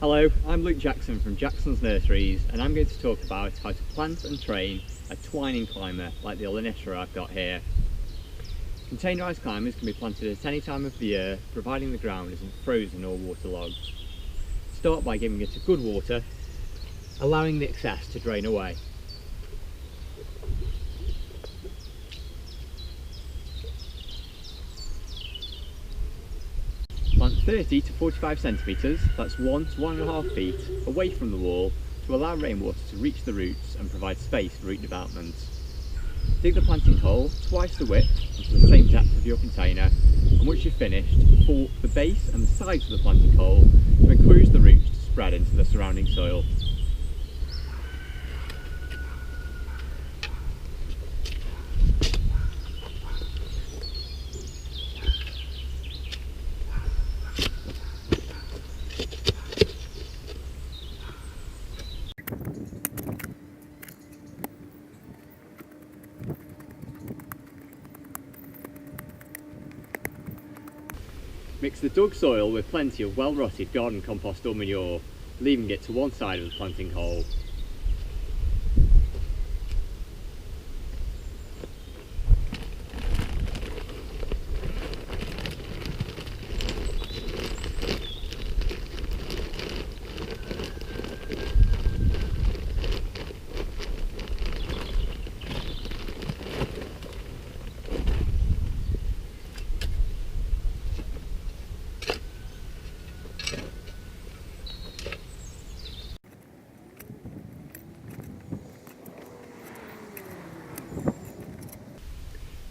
Hello, I'm Luke Jackson from Jackson's Nurseries, and I'm going to talk about how to plant and train a twining climber like the Olenitra I've got here. Containerised climbers can be planted at any time of the year, providing the ground isn't frozen or waterlogged. Start by giving it a good water, allowing the excess to drain away. Plant 30 to 45 centimetres, that's 1 to 1.5 feet, away from the wall to allow rainwater to reach the roots and provide space for root development. Dig the planting hole twice the width and to the same depth of your container, and once you've finished, fork the base and the sides of the planting hole to encourage the roots to spread into the surrounding soil. Mix the dug soil with plenty of well-rotted garden compost or manure, leaving it to one side of the planting hole.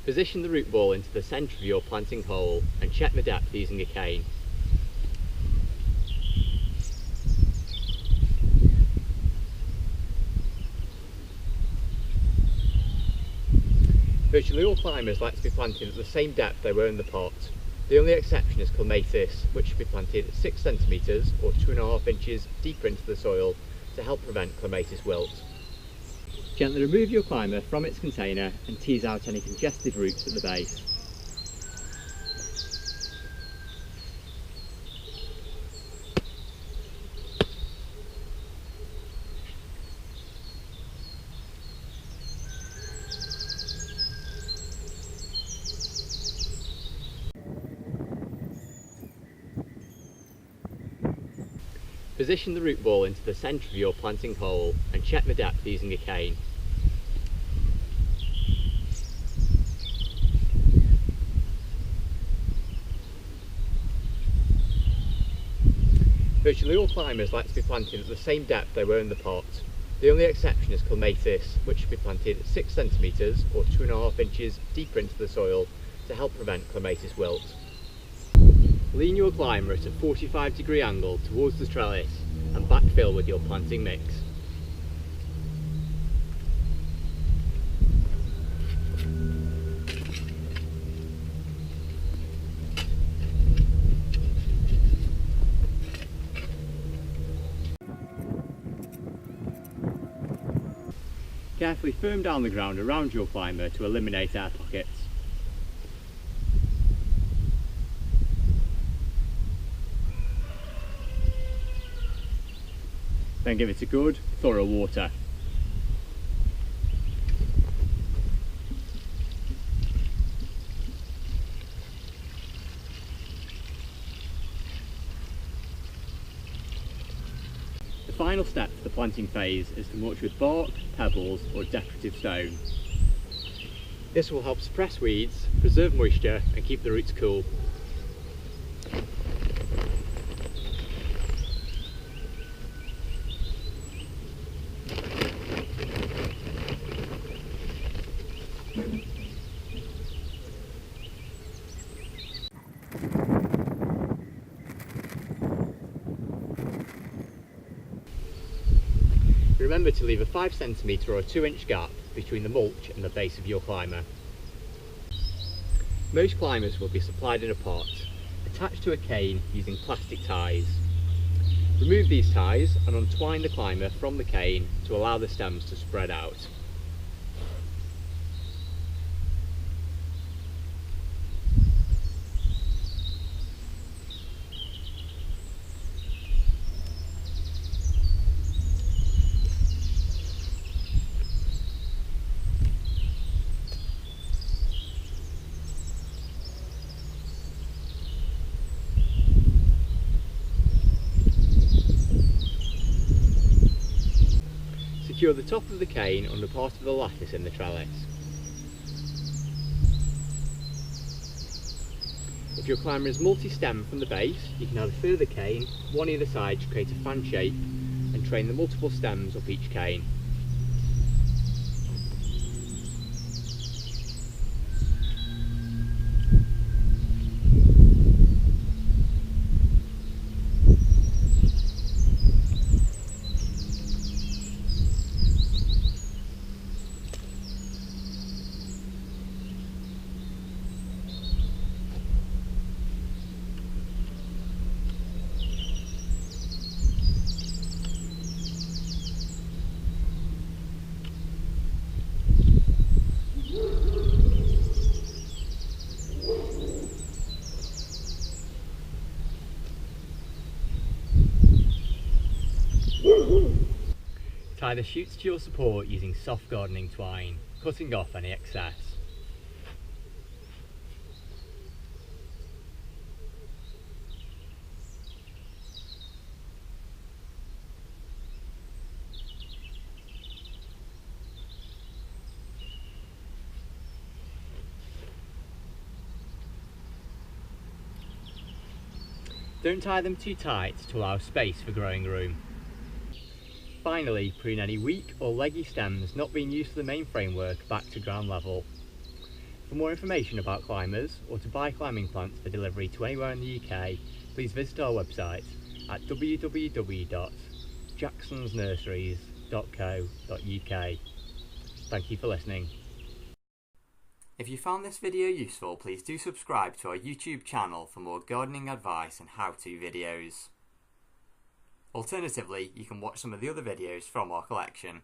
Position the root ball into the centre of your planting hole and check the depth using a cane. Virtually all climbers like to be planted at the same depth they were in the pot. The only exception is clematis, which should be planted at 6 centimetres or 2.5 inches deeper into the soil to help prevent clematis wilt. Gently remove your climber from its container and tease out any congested roots at the base. Position the root ball into the centre of your planting hole and check the depth using a cane. Virtually all climbers like to be planted at the same depth they were in the pot. The only exception is clematis, which should be planted at 6 centimetres or 2.5 inches deeper into the soil to help prevent clematis wilt. Lean your climber at a 45-degree angle towards the trellis and backfill with your planting mix. Carefully firm down the ground around your climber to eliminate air pockets. Then give it a good, thorough water. The final step for the planting phase is to mulch with bark, pebbles or decorative stone. This will help suppress weeds, preserve moisture and keep the roots cool. Remember to leave a 5 cm or a 2-inch gap between the mulch and the base of your climber. Most climbers will be supplied in a pot, attached to a cane using plastic ties. Remove these ties and untwine the climber from the cane to allow the stems to spread out. Secure the top of the cane under part of the lattice in the trellis. If your climber is multi-stem from the base, you can add a further cane, one either side, to create a fan shape and train the multiple stems up each cane. Tie the shoots to your support using soft gardening twine, cutting off any excess. Don't tie them too tight to allow space for growing room. Finally, prune any weak or leggy stems not being used for the main framework back to ground level. For more information about climbers, or to buy climbing plants for delivery to anywhere in the UK, please visit our website at www.jacksonsnurseries.co.uk. Thank you for listening. If you found this video useful, please do subscribe to our YouTube channel for more gardening advice and how-to videos. Alternatively, you can watch some of the other videos from our collection.